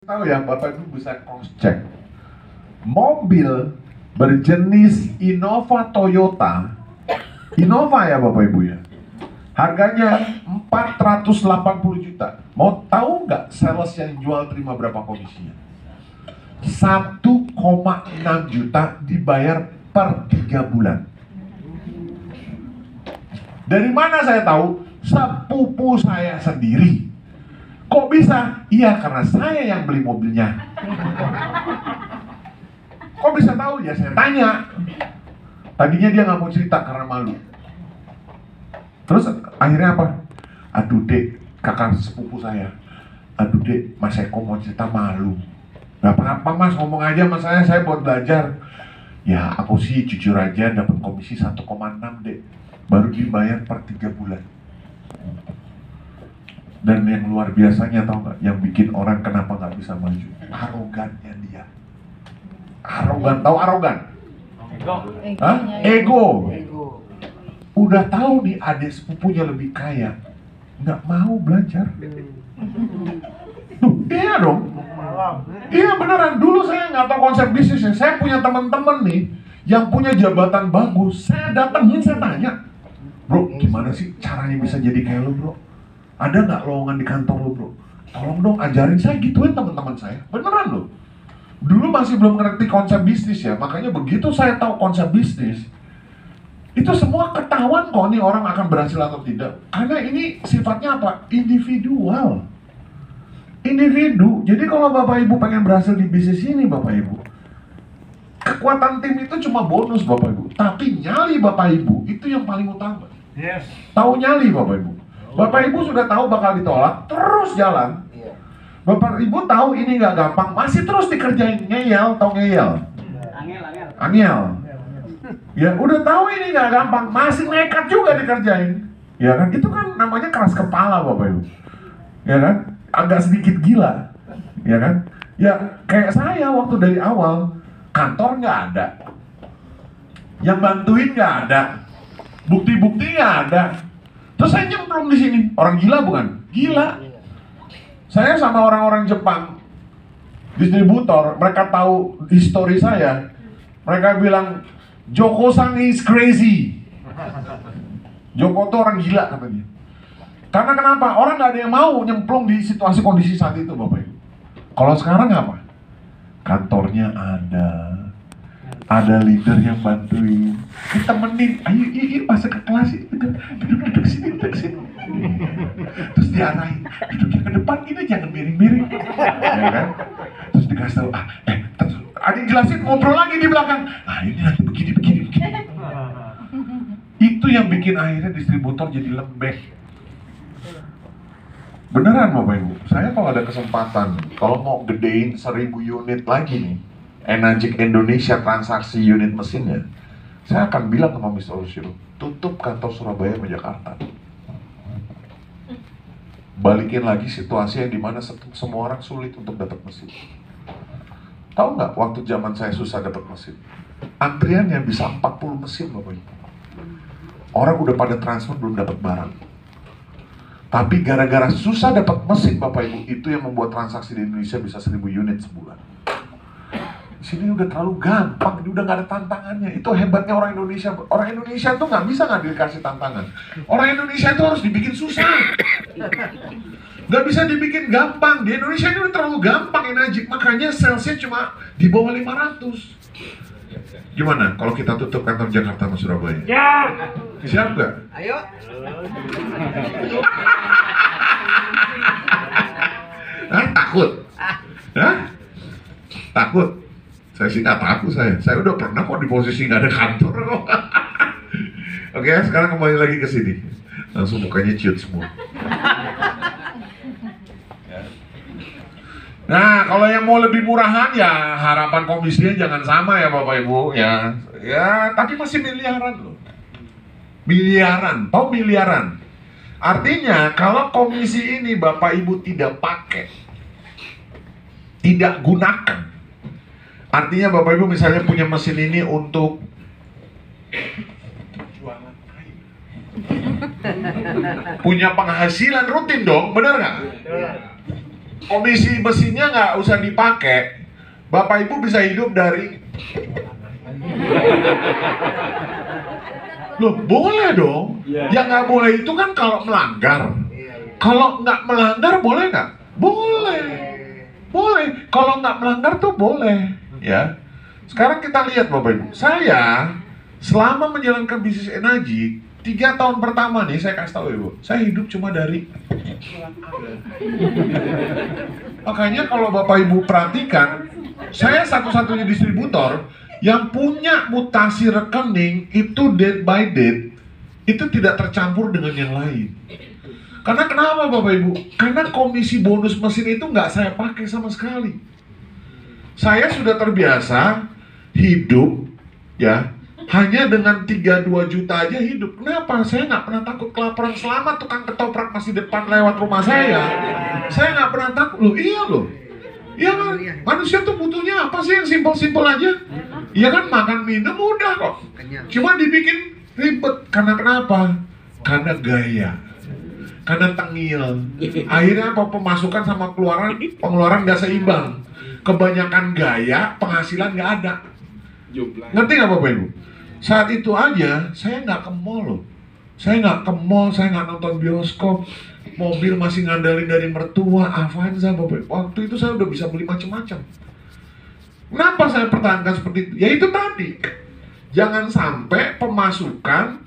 Tahu ya, Bapak Ibu bisa cross check. Mobil berjenis Innova Toyota, Innova ya Bapak Ibu ya, harganya 480 juta. Mau tahu nggak sales yang jual terima berapa komisinya? 1,6 juta dibayar per 3 bulan. Dari mana saya tahu? Sepupu saya sendiri. Kok bisa? Iya, karena saya yang beli mobilnya. Kok bisa tahu? Ya saya tanya. Tadinya dia nggak mau cerita karena malu. Terus akhirnya apa? Aduh dek, kakak sepupu saya. Aduh dek, Mas Eko mau cerita malu. Gak apa-apa mas, ngomong aja sama saya buat belajar. Ya aku sih jujur aja dapat komisi 1,6 dek. Baru dibayar per 3 bulan. Dan yang luar biasanya tau gak, yang bikin orang kenapa gak bisa maju? Arogannya dia. Arogan, tahu arogan? Hah? Ego. Udah tahu nih adik sepupunya lebih kaya, nggak mau belajar. Tuh, iya dong. Iya beneran, dulu saya nggak tahu konsep bisnisnya. Saya punya teman-teman nih yang punya jabatan bagus. Saya datengin, saya tanya, bro, gimana sih caranya bisa jadi kayak lo bro? Ada nggak lowongan di kantor lo bro? Tolong dong ajarin. Saya gituin teman-teman saya, beneran loh. Dulu masih belum ngerti konsep bisnis ya, makanya begitu saya tahu konsep bisnis, itu semua ketahuan kok nih orang akan berhasil atau tidak. Karena ini sifatnya apa? Individual. Individu. Jadi kalau Bapak Ibu pengen berhasil di bisnis ini Bapak Ibu, kekuatan tim itu cuma bonus Bapak Ibu. Tapi nyali Bapak Ibu itu yang paling utama. Yes. Tahu nyali Bapak Ibu. Bapak Ibu sudah tahu bakal ditolak, terus jalan. Bapak Ibu tahu ini nggak gampang, masih terus dikerjain. Ngeyel, tau ngeyel? Angel. Ya udah tahu ini nggak gampang, masih nekat juga dikerjain. Ya kan, itu kan namanya keras kepala Bapak Ibu. Ya kan, agak sedikit gila. Ya kan, ya kayak saya waktu dari awal, kantor nggak ada, yang bantuin nggak ada, bukti-bukti nggak ada. Terus saya nyemplung di sini. Orang gila bukan? Gila. Saya sama orang-orang Jepang, distributor, mereka tahu histori saya. Mereka bilang, Joko-san is crazy. Joko tuh orang gila katanya. Karena kenapa? Orang nggak ada yang mau nyemplung di situasi kondisi saat itu Bapak Ibu. Kalau sekarang apa? Kantornya ada leader yang bantuin, ditemenin, ayo masuk ke kelas, duduk sini. Terus diarahin, duduknya ke depan, ini jangan miring-miring, ya kan? Terus dikasih tahu, adik jelasin, ngobrol lagi di belakang, ini nanti begini. Itu yang bikin akhirnya distributor jadi lembek. Beneran Bapak Ibu, saya kalau ada kesempatan, kalau mau gedein 1000 unit lagi nih, Enagic Indonesia transaksi unit mesinnya, saya akan bilang sama Mr. Oshiro, tutup kantor Surabaya sama Jakarta. Balikin lagi situasi yang dimana semua orang sulit untuk dapat mesin. Tahu nggak waktu zaman saya susah dapat mesin? Antriannya bisa 40 mesin Bapak Ibu. Orang udah pada transfer belum dapat barang. Tapi gara-gara susah dapat mesin Bapak Ibu, itu yang membuat transaksi di Indonesia bisa 1000 unit sebulan. Sini udah terlalu gampang, ini udah gak ada tantangannya. Itu hebatnya orang Indonesia. Orang Indonesia tuh gak bisa gak dikasih tantangan. Orang Indonesia itu harus dibikin susah. Gak bisa dibikin gampang. Di Indonesia ini udah terlalu gampang Enagic. Makanya salesnya cuma di bawah 500. Gimana kalau kita tutup kantor Jakarta sama Surabaya? Ya. Siap gak? Ayo. Hah? Takut? Hah? Takut? Saya sih nggak takut saya udah pernah kok di posisi nggak ada kantor kok. Oke, sekarang kembali lagi ke sini. Langsung mukanya ciut semua. Nah, kalau yang mau lebih murahan ya harapan komisinya jangan sama ya Bapak Ibu ya. Ya, tapi masih miliaran loh. Miliaran, tahu miliaran? Artinya kalau komisi ini Bapak Ibu tidak pakai, tidak gunakan. Artinya Bapak Ibu misalnya punya mesin ini untuk jualan air, punya penghasilan rutin dong, benar nggak? komisi besinya nggak usah dipakai, Bapak Ibu bisa hidup dari loh, boleh dong. Yang nggak boleh itu kan kalau melanggar. Kalau nggak melanggar boleh nggak? Boleh. Boleh. Kalau nggak melanggar tuh boleh. Ya. Sekarang kita lihat Bapak Ibu. Saya selama menjalankan bisnis energi 3 tahun pertama nih, saya kasih tahu Ibu, saya hidup cuma dari makanya kalau Bapak Ibu perhatikan, saya satu-satunya distributor yang punya mutasi rekening itu date by date, itu tidak tercampur dengan yang lain. Karena kenapa Bapak Ibu? Karena komisi bonus mesin itu nggak saya pakai sama sekali. Saya sudah terbiasa hidup ya hanya dengan 3-2 juta aja hidup. Kenapa? Saya nggak pernah takut kelaparan. Selama tukang ketoprak masih depan lewat rumah saya nggak pernah takut. Loh, iya loh. Iya kan? Manusia tuh butuhnya apa sih yang simpel-simpel aja? Iya kan, makan minum mudah kok. Cuma dibikin ribet. Karena kenapa? Karena gaya. Karena tengil. Akhirnya apa? Pemasukan sama pengeluaran nggak seimbang. Kebanyakan gaya, penghasilan nggak ada. Ngerti nggak Bapak Ibu? Saat itu aja saya nggak ke mall loh. Saya nggak ke mall, saya nggak nonton bioskop. Mobil masih ngandalin dari mertua, Avanza Bapak Ibu. Waktu itu saya udah bisa beli macam-macam. Kenapa saya pertahankan seperti itu? Ya itu tadi. Jangan sampai pemasukan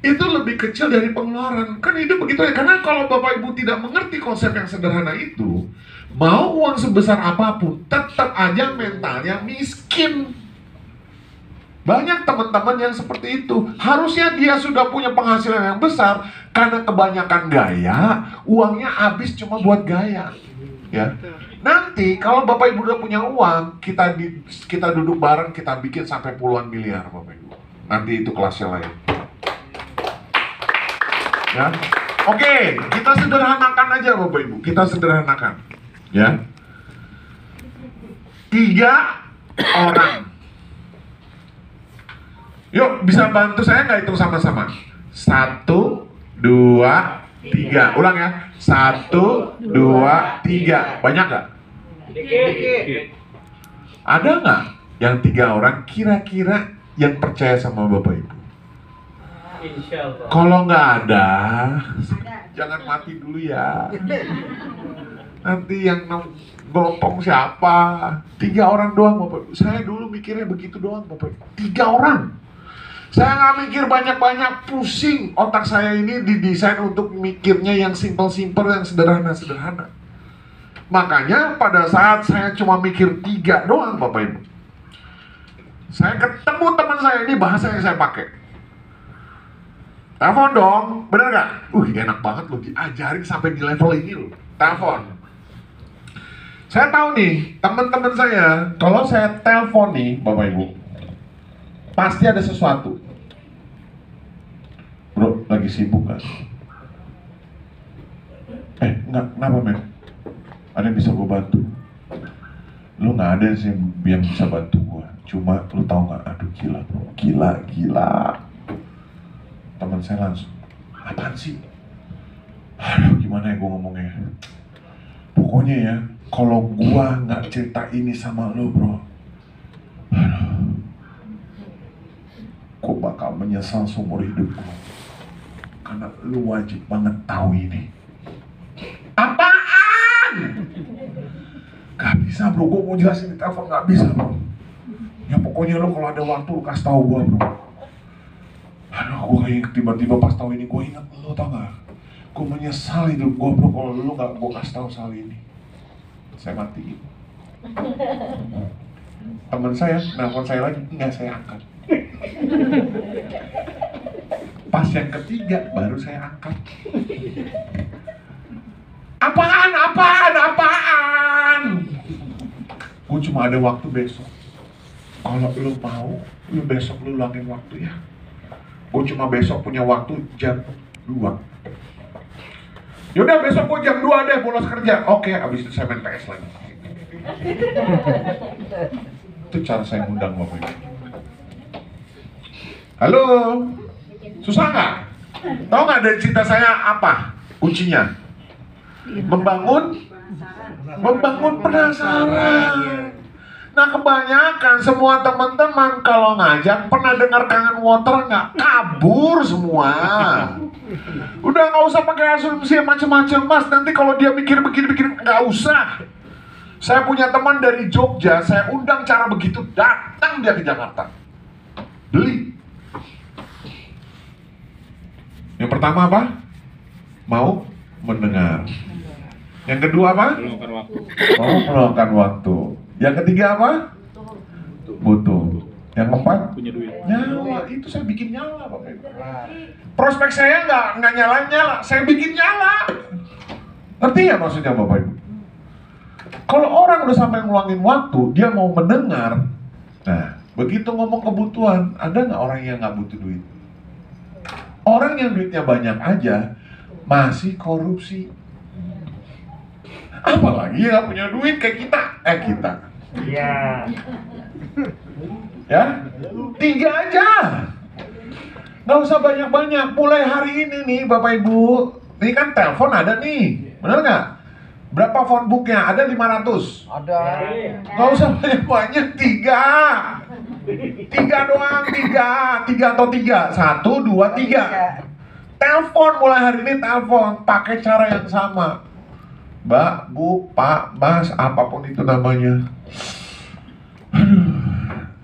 itu lebih kecil dari pengeluaran. Kan hidup begitu ya. Karena kalau Bapak Ibu tidak mengerti konsep yang sederhana itu, mau uang sebesar apapun, tetap aja mentalnya miskin. Banyak teman-teman yang seperti itu. Harusnya dia sudah punya penghasilan yang besar, karena kebanyakan gaya, uangnya habis cuma buat gaya. Ya. Nanti kalau Bapak Ibu udah punya uang, kita duduk bareng, kita bikin sampai puluhan miliar Bapak Ibu. Nanti itu kelasnya lain. Ya. Oke, kita sederhanakan aja Bapak Ibu. Kita sederhanakan. Ya. 3 orang. Yuk, bisa bantu saya nggak hitung sama-sama? 1, 2, 3. Ulang ya. 1, 2, 3. Banyak nggak? Dikit. Ada nggak yang 3 orang kira-kira yang percaya sama Bapak Ibu? Kalau nggak ada, jangan mati dulu ya. Nanti yang gopong siapa? 3 orang doang Bapak Ibu. Saya dulu mikirnya begitu doang Bapak Ibu. 3 orang. Saya nggak mikir banyak-banyak, pusing. Otak saya ini didesain untuk mikirnya yang simpel-simpel, yang sederhana-sederhana. Makanya pada saat saya cuma mikir 3 doang Bapak Ibu, saya ketemu teman saya, ini bahasa yang saya pakai. Telepon dong, bener nggak? Enak banget loh, diajarin sampai di level ini loh. Telepon. Saya tahu nih, teman-teman saya, kalau saya telepon nih Bapak Ibu, pasti ada sesuatu. Bro, lagi sibuk kan? Enggak, kenapa men? Ada yang bisa gue bantu? Lu nggak ada sih yang bisa bantu gue. Cuma lu tahu nggak? Aduh gila bro, gila. Teman saya langsung, apaan sih? Aduh gimana ya gue ngomongnya? Pokoknya ya, kalau gue nggak cerita ini sama lu bro, aduh, gue bakal menyesal seumur hidup gue. Karena lu wajib banget tahu ini. Apaan? Gak bisa bro, gue mau jelasin di telepon gak bisa bro. Ya pokoknya lu kalau ada waktu lu kasih tahu gue bro. Aduh, gue kayak tiba-tiba pas tahu ini, gue ingat lu tau gak? Gue menyesal hidup gue bro kalau lu gak gue kasih tahu soal ini. Saya matiin. Teman saya nelfon saya lagi, enggak saya angkat. Pas yang ketiga baru saya angkat. Apaan? Gue cuma ada waktu besok. Kalau lu mau, lu besok lu luangin waktu ya. Gue cuma besok punya waktu jam 2. Yaudah besok gue jam 2 deh bolos kerja. Oke, abis itu saya main PS lagi. Itu cara saya ngundang Bapak Ibu. Halo, susah nggak? Tahu nggak dari cerita saya apa kuncinya? Membangun Membangun penasaran. Nah kebanyakan semua teman-teman kalau ngajak pernah dengar Kangen Water nggak? Kabur semua. Udah nggak usah pakai asumsi macam-macam mas. Nanti kalau dia mikir begini nggak usah. Saya punya teman dari Jogja, saya undang cara begitu, datang dia ke Jakarta. Beli. Yang pertama apa? Mau mendengar. Yang kedua apa? Mau meluangkan waktu. Yang ketiga apa? Butuh. Yang keempat? Punya duit. Nyala. Itu saya bikin nyala, Bapak Ibu. Prospek saya nggak nyala-nyala, saya bikin nyala. Ngerti ya maksudnya Bapak Ibu? Kalau orang udah sampai ngeluangin waktu, dia mau mendengar. Nah, begitu ngomong kebutuhan, ada nggak orang yang nggak butuh duit? Orang yang duitnya banyak aja masih korupsi. Apalagi yang nggak punya duit kayak kita. Kita. Iya. Ya, 3 aja. Nggak usah banyak-banyak. Mulai hari ini nih, Bapak Ibu. Ini kan telepon ada nih, bener nggak? Berapa phone booknya? Ada 500. Ada. Nggak usah banyak-banyak, 3. 3 doang, 3 atau 3. 1, 2, 3. Telepon mulai hari ini, telepon pakai cara yang sama. Mbak, Bu, Pak, Mas, apapun itu namanya.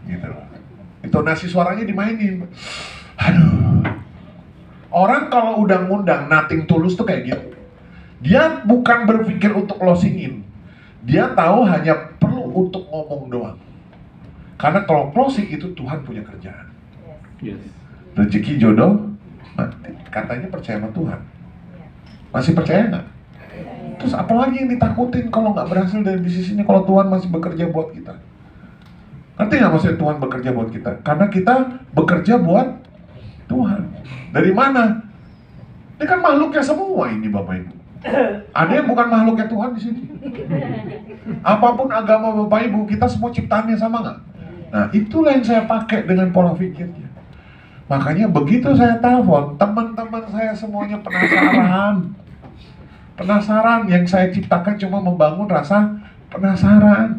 Gitu. Intonasi suaranya dimainin. Aduh. Orang kalau udah ngundang nothing tulus tuh kayak gitu. Dia bukan berpikir untuk closing-in. Dia tahu hanya perlu untuk ngomong doang. Karena kalau closing itu Tuhan punya kerjaan. Yes. Rezeki jodoh mati. Katanya percaya sama Tuhan. Masih percaya nggak? Terus apalagi yang ditakutin kalau nggak berhasil dari bisnis ini kalau Tuhan masih bekerja buat kita? Ngerti nggak maksudnya Tuhan bekerja buat kita? Karena kita bekerja buat Tuhan. Dari mana? Ini kan makhluknya semua ini Bapak Ibu. Ada yang bukan makhluknya Tuhan di sini. Apapun agama Bapak Ibu, kita semua ciptaannya sama nggak? Nah itulah yang saya pakai dengan pola pikirnya. Makanya begitu saya telepon, teman-teman saya semuanya penasaran. Penasaran, yang saya ciptakan cuma membangun rasa penasaran.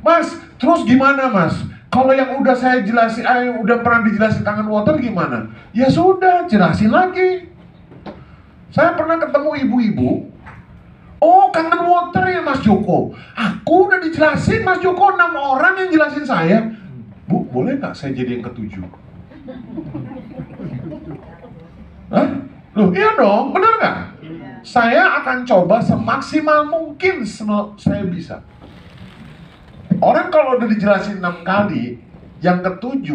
Mas, terus gimana mas? Kalau yang udah saya jelasin, udah pernah dijelasin Kangen Water gimana? Ya sudah, jelasin lagi. Saya pernah ketemu ibu-ibu. Oh, Kangen Water ya Mas Joko. Aku udah dijelasin Mas Joko, 6 orang yang jelasin saya. Bu, boleh nggak saya jadi yang ke-7? Hah? Loh, iya dong, bener nggak? Saya akan coba semaksimal mungkin saya bisa. Orang kalau udah dijelasin 6 kali, yang ke-7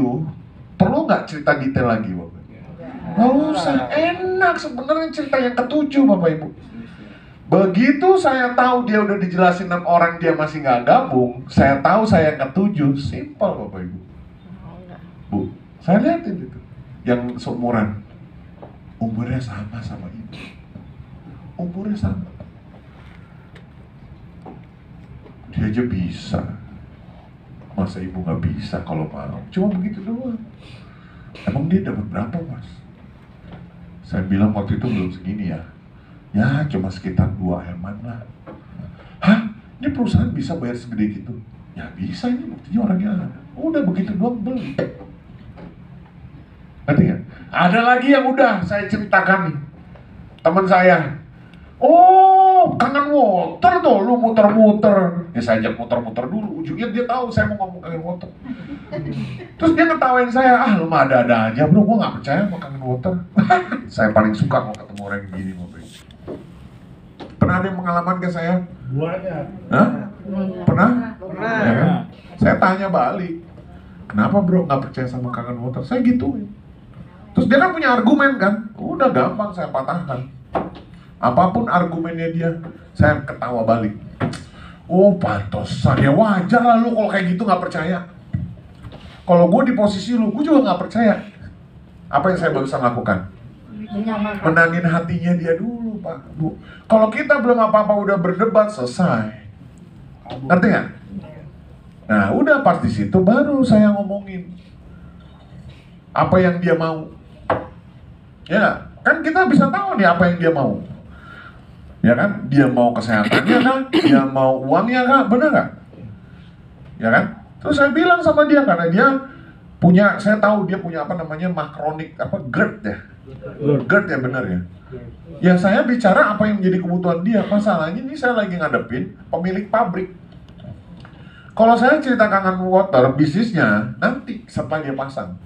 perlu nggak cerita detail lagi, Bapak? Nggak usah, enak sebenarnya cerita yang ke-7, Bapak Ibu. Begitu saya tahu dia udah dijelasin 6 orang dia masih nggak gabung, saya tahu saya yang ke-7, simpel Bapak Ibu. Bu, saya lihatin itu, yang seumuran, umurnya sama ibu. Umurnya sama. Dia aja bisa. Masa ibu nggak bisa kalau mau? Cuma begitu doang. Emang dia dapat berapa mas? Saya bilang waktu itu belum segini ya. Ya cuma sekitar 2 eman lah. Hah? Ini perusahaan bisa bayar segede gitu? Ya bisa, ini buktinya orangnya ada. Udah begitu doang beli. Ngerti ya? Ada lagi yang udah saya ceritakan nih. Teman saya. Oh, Kangen Water tuh, lu muter-muter. Ya saya ajak muter-muter dulu, ujungnya dia tahu saya mau ngomong Kangen Water. Terus dia ngetawain saya, lu mah ada-ada aja bro, gua gak percaya sama Kangen Water. Saya paling suka kalau ketemu orang yang gini, Bapak. Pernah ada yang pengalaman ke saya? Banyak. Hah? Pernah? Pernah. Ya kan? Saya tanya balik, kenapa bro gak percaya sama Kangen Water? Saya gituin. Terus dia kan punya argumen kan, udah gampang saya patahkan. Apapun argumennya dia, saya ketawa balik. Oh pantesan, ya wajar lah lu kalau kayak gitu gak percaya. Kalau gue di posisi lu, gue juga gak percaya. Apa yang saya barusan lakukan? Menangin hatinya dia dulu Pak, Bu. Kalau kita belum apa-apa udah berdebat, selesai. Ngerti gak? Nah udah pas di situ baru saya ngomongin apa yang dia mau. Ya, kan kita bisa tahu nih apa yang dia mau. Ya kan? Dia mau kesehatannya kah? Dia mau uangnya kah? Bener nggak? Ya kan? Terus saya bilang sama dia, karena dia punya, saya tahu dia punya apa namanya, makronik, apa, GERD ya? GERD ya, bener ya? Ya saya bicara apa yang menjadi kebutuhan dia. Masalahnya ini saya lagi ngadepin pemilik pabrik. Kalau saya cerita Kangen Water, bisnisnya nanti setelah dia pasang.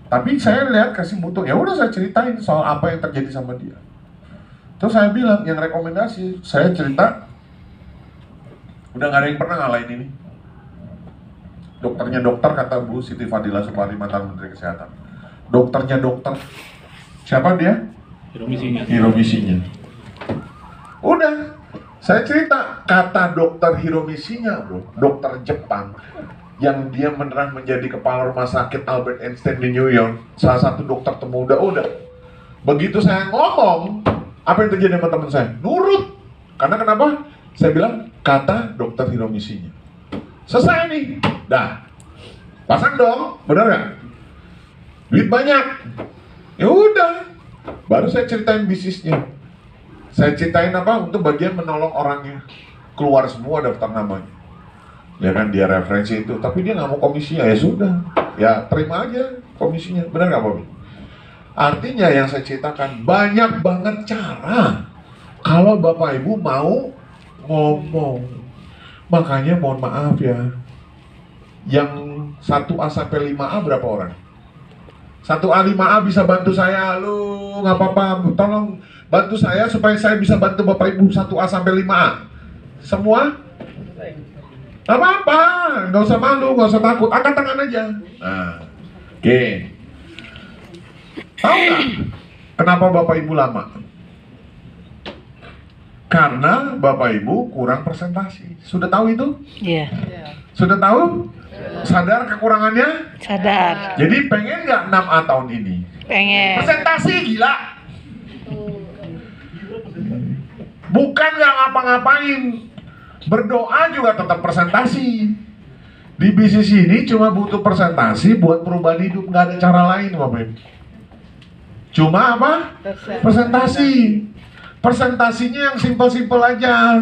Tapi saya lihat kasih butuh, ya udah saya ceritain soal apa yang terjadi sama dia. Terus saya bilang, yang rekomendasi, saya cerita, udah gak ada yang pernah ngalahin ini. Dokternya dokter, kata Bu Siti Fadila Supari, mantan Menteri Kesehatan. Dokternya dokter, siapa dia? Hiromisinya. Udah, saya cerita, kata dokter Hiromisinya, bro, dokter Jepang, yang dia beneran menjadi kepala rumah sakit Albert Einstein di New York, salah satu dokter termuda. Udah, begitu saya ngomong, apa yang terjadi sama teman saya? Nurut. Karena kenapa? Saya bilang, kata dokter Hiromisinya. Selesai nih. Dah. Pasang dong, bener gak? Duit banyak. Ya udah. Baru saya ceritain bisnisnya. Saya ceritain apa? Untuk bagian menolong orangnya. Keluar semua daftar namanya. Ya kan, dia referensi itu. Tapi dia nggak mau komisinya. Ya sudah. Ya terima aja komisinya. Bener gak, Bobby? Artinya yang saya ceritakan, banyak banget cara kalau Bapak Ibu mau ngomong. Makanya mohon maaf ya, yang 1A sampai 5A berapa orang? 1A 5A bisa bantu saya, lu nggak apa-apa, tolong bantu saya supaya saya bisa bantu Bapak Ibu 1A sampai 5A. Semua? Nggak apa-apa, nggak usah malu, nggak usah takut, angkat tangan aja. Nah, oke. Tahu nggak kenapa Bapak Ibu lama? Karena Bapak Ibu kurang presentasi. Sudah tahu itu? Iya. Sudah tahu? Sadar kekurangannya? Sadar. Jadi pengen nggak 6A tahun ini? Pengen. Presentasi gila. Bukan nggak ngapa-ngapain. Berdoa juga tetap presentasi. Di bisnis ini cuma butuh presentasi buat perubahan hidup. Nggak ada cara lain, Bapak Ibu. Cuma apa? Presentasi. Presentasinya yang simpel-simpel aja.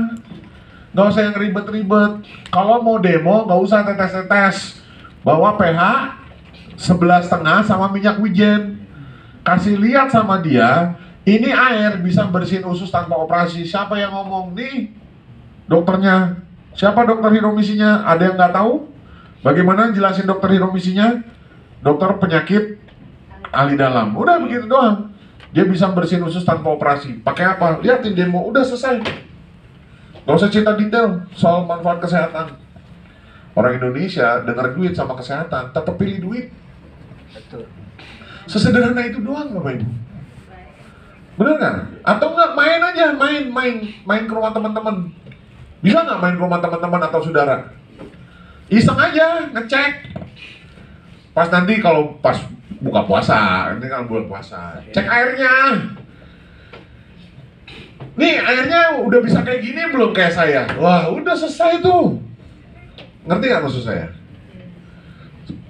Nggak usah yang ribet-ribet. Kalau mau demo, nggak usah tetes-tetes. Bawa pH 11,5 sama minyak wijen. Kasih lihat sama dia, ini air bisa bersihin usus tanpa operasi. Siapa yang ngomong? Nih, dokternya. Siapa dokter Hiromisinya? Ada yang nggak tahu? Bagaimana jelasin dokter Hiromisinya? Dokter penyakit ahli dalam. Udah begitu doang. Dia bisa bersihin usus tanpa operasi. Pakai apa? Lihatin demo, udah selesai. Gak usah cerita detail soal manfaat kesehatan. Orang Indonesia dengar duit sama kesehatan, tetap pilih duit. Betul. Sesederhana itu doang, Bapak Ibu. Bener nggak? Atau nggak, main aja, main ke rumah teman-teman. Bisa nggak main ke rumah teman-teman atau saudara? Iseng aja, ngecek. Pas nanti kalau pas buka puasa, ini kan bulan puasa, cek airnya. Nih airnya udah bisa kayak gini belum kayak saya? Wah udah selesai tuh. Ngerti gak maksud saya?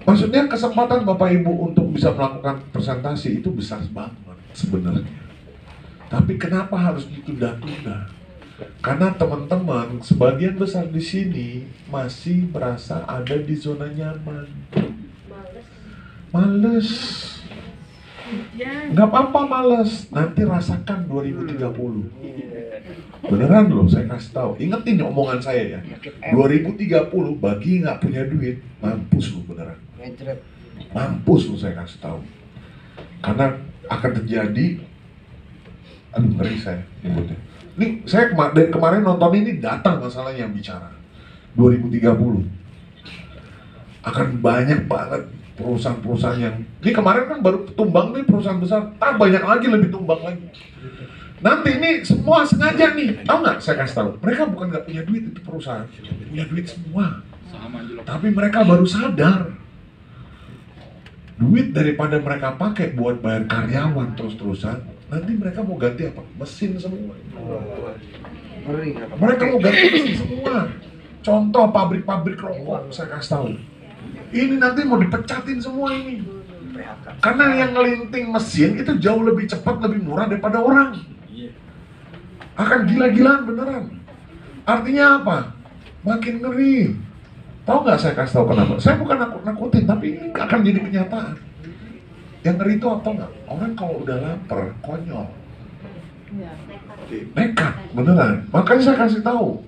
Maksudnya kesempatan Bapak Ibu untuk bisa melakukan presentasi itu besar banget sebenarnya. Tapi kenapa harus ditunda-tunda? Karena teman-teman sebagian besar di sini masih merasa ada di zona nyaman. Males. Nggak apa-apa males. Nanti rasakan 2030. Beneran loh, saya kasih tahu. Ingetin omongan saya ya. 2030 bagi nggak punya duit, mampus lo beneran. Mampus lo, saya kasih tahu. Karena akan terjadi. Aduh ngeri saya nyebutnya. Ini saya dari kemarin nonton ini datang masalahnya yang bicara 2030 akan banyak banget perusahaan-perusahaan yang ini kemarin kan baru tumbang nih perusahaan besar, banyak lagi lebih tumbang lagi. Nanti ini semua sengaja nih, tahu nggak? Saya kasih tahu, mereka bukan nggak punya duit, itu perusahaan punya duit semua, tapi mereka baru sadar duit daripada mereka pakai buat bayar karyawan terus-terusan, nanti mereka mau ganti apa? Mesin semua. Mereka mau ganti mesin semua. Contoh pabrik-pabrik rokok, saya kasih tahu. Ini nanti mau dipecatin semua ini. Karena yang ngelinting mesin itu jauh lebih cepat, lebih murah daripada orang. Akan gila-gilaan beneran. Artinya apa? Makin ngeri. Tahu nggak saya kasih tahu kenapa? Saya bukan nakutin, tapi ini akan jadi kenyataan. Yang ngeri itu apa nggak? Orang kalau udah lapar, konyol. Nekat, beneran. Makanya saya kasih tahu.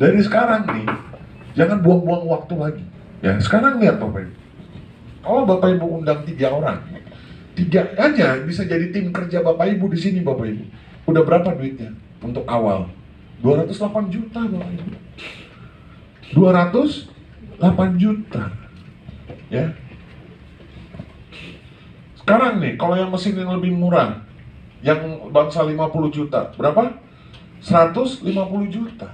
Dari sekarang nih, jangan buang-buang waktu lagi. Ya, sekarang lihat Bapak Ibu. Kalau Bapak Ibu undang 3 orang, 3 aja bisa jadi tim kerja Bapak Ibu di sini Bapak Ibu. Udah berapa duitnya untuk awal? 208 juta Bapak Ibu. 208 juta. Ya. Sekarang nih, kalau yang mesin yang lebih murah, yang bangsa 50 juta, berapa? 150 juta.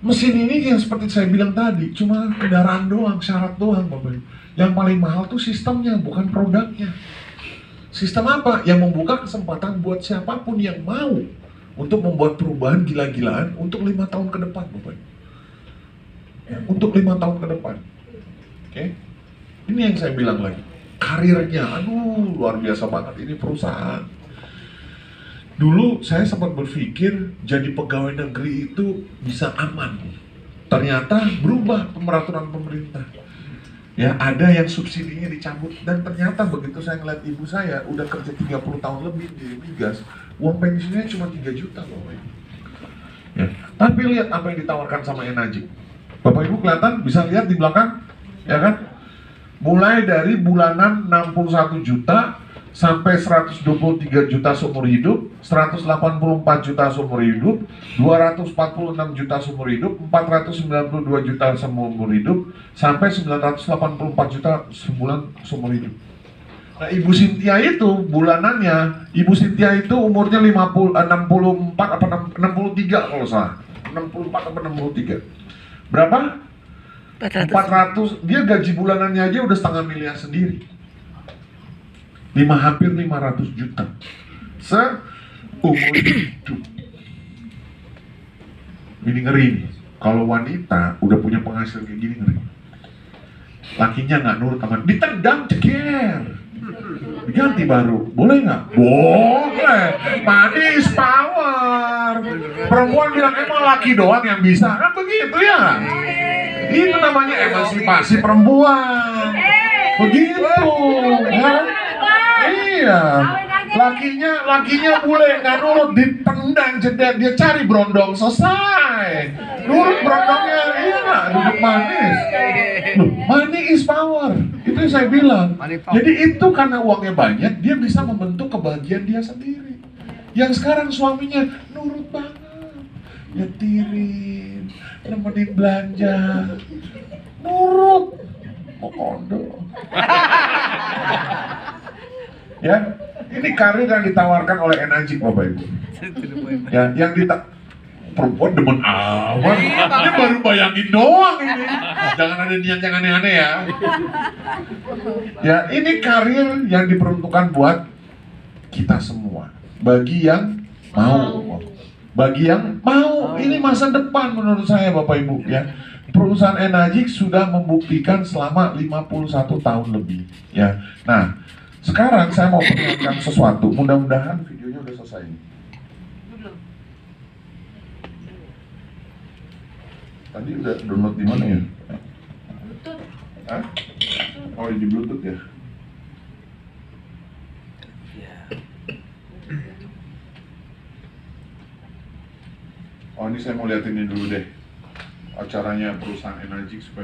Mesin ini yang seperti saya bilang tadi, cuma kendaraan doang, syarat doang Bapak Ibu. Yang paling mahal tuh sistemnya, bukan produknya. Sistem apa? Yang membuka kesempatan buat siapapun yang mau untuk membuat perubahan gila-gilaan untuk 5 tahun ke depan Bapak Ibu. Ya, untuk 5 tahun ke depan. Oke? Ini yang saya bilang lagi. Karirnya, aduh luar biasa banget ini perusahaan. Dulu saya sempat berpikir jadi pegawai negeri itu bisa aman. Ternyata berubah peraturan pemerintah. Ya, ada yang subsidinya dicabut dan ternyata begitu saya ngeliat ibu saya udah kerja 30 tahun lebih di migas, uang pensiunnya cuma 3 juta Bapak Ibu. Ya, tapi lihat apa yang ditawarkan sama Enagic. Bapak Ibu kelihatan bisa lihat di belakang, ya kan? Mulai dari bulanan 61 juta sampai 123 juta seumur hidup, 184 juta seumur hidup, 246 juta seumur hidup, 492 juta seumur hidup, sampai 984 juta sebulan seumur hidup. Nah, Ibu Cynthia itu bulanannya, Ibu Cynthia itu umurnya 64 apa 63 kalau salah. 64 apa 63. Berapa? 400. Dia gaji bulanannya aja udah setengah miliar sendiri. Hampir 500 juta seumur hidup. Ini ngeri nih. Kalau wanita udah punya penghasil kayak gini ngeri. Lakinya nggak nurut sama, ditendang ceker, diganti baru, boleh nggak? Boleh. Manis power. Perempuan bilang emang laki doang yang bisa, kan begitu ya? Itu namanya emansipasi perempuan. Begitu, kan? Iya, lakinya boleh nggak nurut, ditendang jeda, dia cari brondong, selesai. Nurut brondongnya, iya nggak, duduk manis. Loh, money is power, itu yang saya bilang. Jadi itu karena uangnya banyak, dia bisa membentuk kebahagiaan dia sendiri. Yang sekarang suaminya nurut banget, nyetirin, nemenin belanja, nurut, mau kondo. Ya, ini karir yang ditawarkan oleh Enagic Bapak Ibu. Ya, yang perempuan demen awan. Dia baru bayangin doang ini. Jangan ada niat yang aneh-aneh ya. Ya, ini karir yang diperuntukkan buat kita semua. Bagi yang mau. Bagi yang mau, ini masa depan menurut saya Bapak Ibu ya. Perusahaan Enagic sudah membuktikan selama 51 tahun lebih ya. Nah, sekarang saya mau perlihatkan sesuatu. Mudah-mudahan videonya udah selesai. Tadi udah download di mana ya? Bluetooth. Hah? Oh, di Bluetooth ya? Oh, ini saya mau liatin ini dulu deh. Acaranya perusahaan Enagic supaya